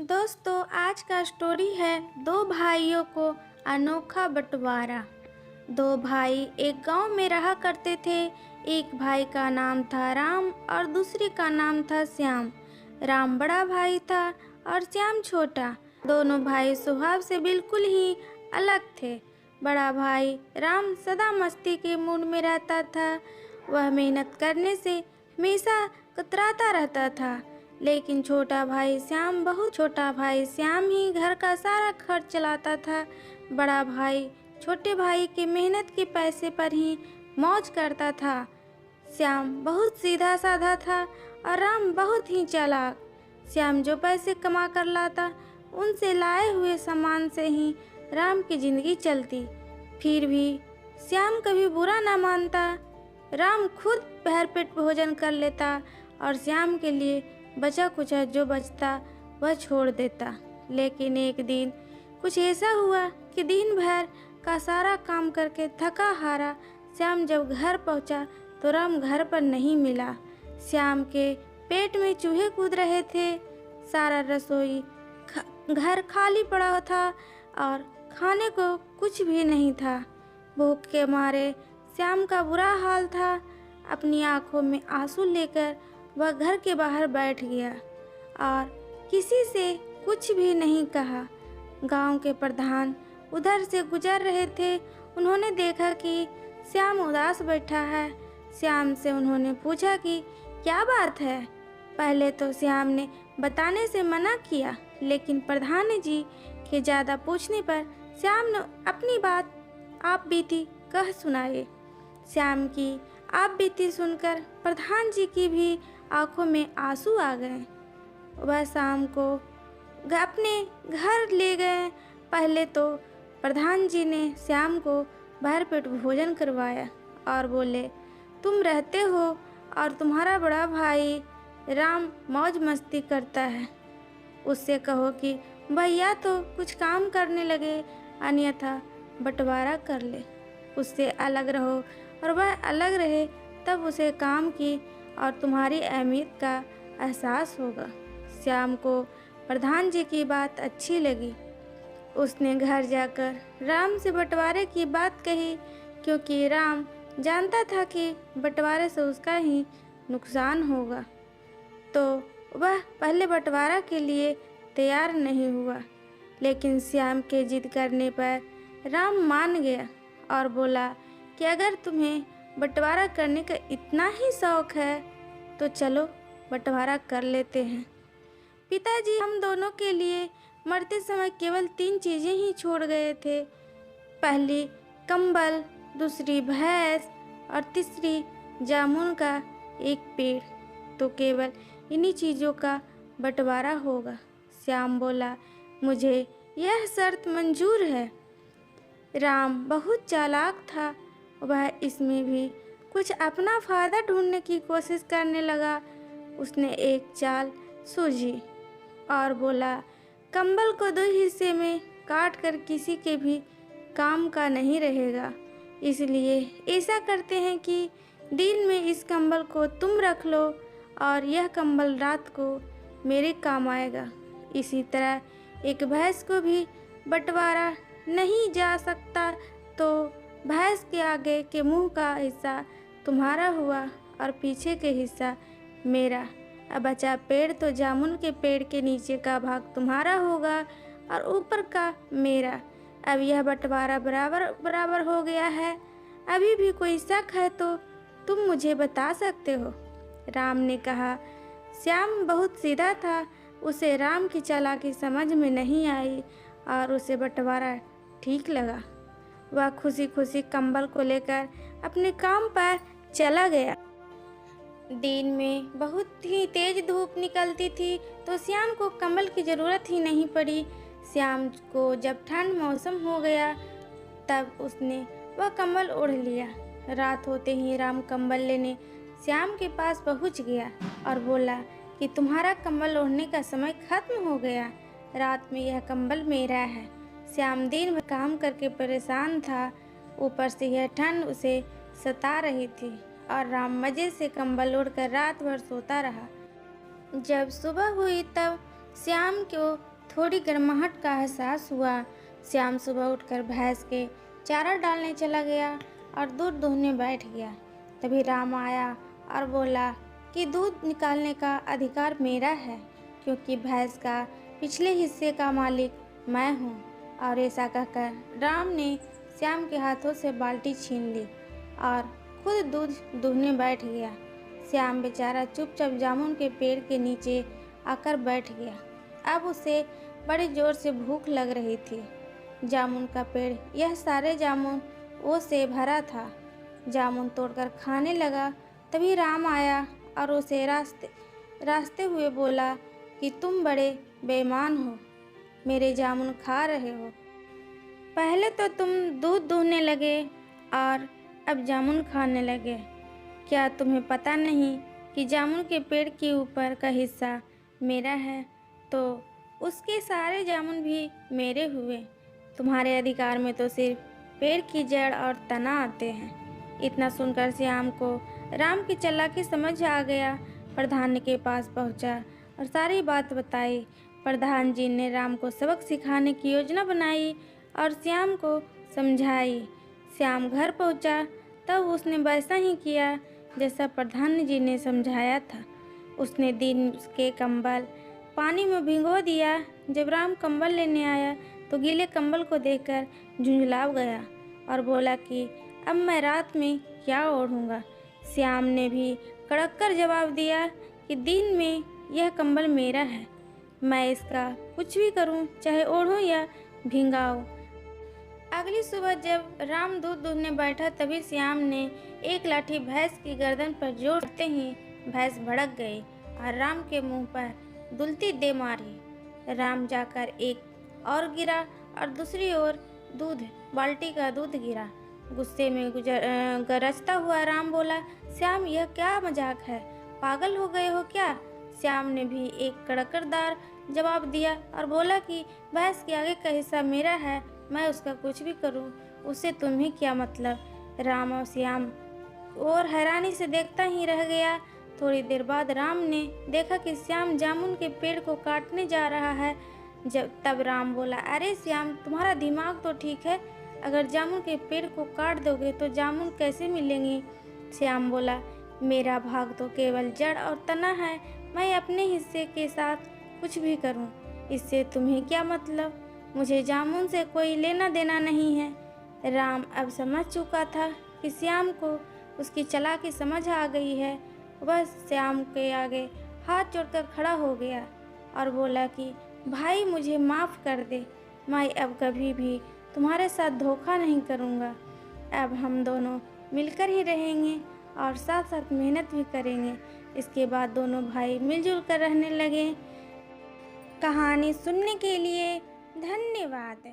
दोस्तों आज का स्टोरी है दो भाइयों को अनोखा बंटवारा। दो भाई एक गांव में रहा करते थे। एक भाई का नाम था राम और दूसरे का नाम था श्याम। राम बड़ा भाई था और श्याम छोटा। दोनों भाई स्वभाव से बिल्कुल ही अलग थे। बड़ा भाई राम सदा मस्ती के मूड में रहता था। वह मेहनत करने से हमेशा कतराता रहता था। लेकिन छोटा भाई श्याम ही घर का सारा खर्च चलाता था। बड़ा भाई छोटे भाई के मेहनत के पैसे पर ही मौज करता था। श्याम बहुत सीधा साधा था और राम बहुत ही चालाक। श्याम जो पैसे कमा कर लाता उनसे लाए हुए सामान से ही राम की जिंदगी चलती। फिर भी श्याम कभी बुरा ना मानता। राम खुद भरपेट भोजन कर लेता और श्याम के लिए बचा कुचा जो बचता वह छोड़ देता। लेकिन एक दिन कुछ ऐसा हुआ कि दिन भर का सारा काम करके थका हारा श्याम जब घर पहुंचा तो राम घर पर नहीं मिला। श्याम के पेट में चूहे कूद रहे थे। सारा रसोई घर खाली पड़ा था और खाने को कुछ भी नहीं था। भूख के मारे श्याम का बुरा हाल था। अपनी आंखों में आंसू लेकर वह घर के बाहर बैठ गया और किसी से कुछ भी नहीं कहा। गांव के प्रधान उधर से गुजर रहे थे। उन्होंने देखा कि श्याम उदास बैठा है। श्याम से उन्होंने पूछा कि क्या बात है। पहले तो श्याम ने बताने से मना किया, लेकिन प्रधान जी के ज़्यादा पूछने पर श्याम ने अपनी बात आप बीती कह सुनाई। श्याम की आप बीती सुनकर प्रधान जी की भी आंखों में आंसू आ गए। वह शाम को अपने घर ले गए। पहले तो प्रधान जी ने श्याम को भरपेट भोजन करवाया और बोले, तुम रहते हो और तुम्हारा बड़ा भाई राम मौज मस्ती करता है। उससे कहो कि भैया तो कुछ काम करने लगे, अन्यथा बंटवारा कर ले। उससे अलग रहो और वह अलग रहे, तब उसे काम की और तुम्हारी अहमियत का एहसास होगा। श्याम को प्रधान जी की बात अच्छी लगी। उसने घर जाकर राम से बंटवारे की बात कही, क्योंकि राम जानता था कि बंटवारे से उसका ही नुकसान होगा। तो वह पहले बंटवारा के लिए तैयार नहीं हुआ। लेकिन श्याम के जिद करने पर राम मान गया और बोला कि अगर तुम्हें बंटवारा करने का इतना ही शौक है तो चलो बंटवारा कर लेते हैं। पिताजी हम दोनों के लिए मरते समय केवल 3 चीज़ें ही छोड़ गए थे। पहली कंबल, दूसरी भैंस और तीसरी जामुन का एक पेड़। तो केवल इन्हीं चीज़ों का बंटवारा होगा। श्याम बोला, मुझे यह शर्त मंजूर है। राम बहुत चालाक था। वह इसमें भी कुछ अपना फ़ायदा ढूंढने की कोशिश करने लगा। उसने एक चाल सूझी और बोला, कंबल को 2 हिस्से में काट कर किसी के भी काम का नहीं रहेगा। इसलिए ऐसा करते हैं कि दिन में इस कंबल को तुम रख लो और यह कंबल रात को मेरे काम आएगा। इसी तरह एक भैंस को भी बंटवारा नहीं जा सकता, तो भैंस के आगे के मुंह का हिस्सा तुम्हारा हुआ और पीछे के हिस्सा मेरा। अब बचा पेड़ तो जामुन के पेड़ के नीचे का भाग तुम्हारा होगा और ऊपर का मेरा। अब यह बंटवारा बराबर बराबर हो गया है। अभी भी कोई शक है तो तुम मुझे बता सकते हो। राम ने कहा। श्याम बहुत सीधा था। उसे राम की चालाकी समझ में नहीं आई और उसे बंटवारा ठीक लगा। वह खुशी खुशी कंबल को लेकर अपने काम पर चला गया। दिन में बहुत ही तेज धूप निकलती थी, तो श्याम को कंबल की ज़रूरत ही नहीं पड़ी। श्याम को जब ठंड मौसम हो गया तब उसने वह कंबल ओढ़ लिया। रात होते ही राम कंबल लेने श्याम के पास पहुंच गया और बोला कि तुम्हारा कंबल ओढ़ने का समय खत्म हो गया। रात में यह कंबल मेरा है। श्याम दिन भर काम करके परेशान था, ऊपर से यह ठंड उसे सता रही थी और राम मज़े से कंबल ओढ़कर रात भर सोता रहा। जब सुबह हुई तब श्याम को थोड़ी गर्माहट का एहसास हुआ। श्याम सुबह उठकर भैंस के चारा डालने चला गया और दूध दूहने बैठ गया। तभी राम आया और बोला कि दूध निकालने का अधिकार मेरा है, क्योंकि भैंस का पिछले हिस्से का मालिक मैं हूँ। और ऐसा कहकर राम ने श्याम के हाथों से बाल्टी छीन ली और खुद दूध दूहने बैठ गया। श्याम बेचारा चुपचाप जामुन के पेड़ के नीचे आकर बैठ गया। अब उसे बड़ी जोर से भूख लग रही थी। जामुन का पेड़ यह सारे जामुन वो से भरा था। जामुन तोड़कर खाने लगा। तभी राम आया और उसे रास्ते हुए बोला कि तुम बड़े बेईमान हो, मेरे जामुन खा रहे हो। पहले तो तुम दूध दूहने लगे और अब जामुन खाने लगे। क्या तुम्हें पता नहीं कि जामुन के पेड़ के ऊपर का हिस्सा मेरा है, तो उसके सारे जामुन भी मेरे हुए। तुम्हारे अधिकार में तो सिर्फ पेड़ की जड़ और तना आते हैं। इतना सुनकर श्याम को राम की चालाकी समझ आ गया। प्रधान के पास पहुंचा और सारी बात बताई। प्रधान जी ने राम को सबक सिखाने की योजना बनाई और श्याम को समझाई। श्याम घर पहुंचा तब उसने वैसा ही किया जैसा प्रधान जी ने समझाया था। उसने दिन के कंबल पानी में भिगो दिया। जब राम कंबल लेने आया तो गीले कंबल को देखकर झुंझला गया और बोला कि अब मैं रात में क्या ओढ़ूंगा। श्याम ने भी कड़क कर जवाब दिया कि दिन में यह कंबल मेरा है, मैं इसका कुछ भी करूं, चाहे ओढ़ूं या भिंगाऊं। अगली सुबह जब राम दूध दूहने बैठा तभी श्याम ने एक लाठी भैंस की गर्दन पर जोड़ते ही भैंस भड़क गई और राम के मुंह पर दुलती दे मारी। राम जाकर एक और गिरा और दूसरी ओर बाल्टी का दूध गिरा। गुस्से में गरजता हुआ राम बोला, श्याम यह क्या मजाक है, पागल हो गए हो क्या? श्याम ने भी एक कड़कदार जवाब दिया और बोला कि भैंस के आगे का हिस्सा मेरा है, मैं उसका कुछ भी करूं, उससे तुम्हें क्या मतलब। राम और श्याम और हैरानी से देखता ही रह गया। थोड़ी देर बाद राम ने देखा कि श्याम जामुन के पेड़ को काटने जा रहा है। तब राम बोला, अरे श्याम, तुम्हारा दिमाग तो ठीक है, अगर जामुन के पेड़ को काट दोगे तो जामुन कैसे मिलेंगी? श्याम बोला, मेरा भाग तो केवल जड़ और तना है, मैं अपने हिस्से के साथ कुछ भी करूं, इससे तुम्हें क्या मतलब, मुझे जामुन से कोई लेना देना नहीं है। राम अब समझ चुका था कि श्याम को उसकी चालाकी समझ आ गई है। वह श्याम के आगे हाथ जोड़कर खड़ा हो गया और बोला कि भाई मुझे माफ़ कर दे, मैं अब कभी भी तुम्हारे साथ धोखा नहीं करूँगा। अब हम दोनों मिलकर ही रहेंगे और साथ साथ मेहनत भी करेंगे। इसके बाद दोनों भाई मिलजुल कर रहने लगे। कहानी सुनने के लिए धन्यवाद।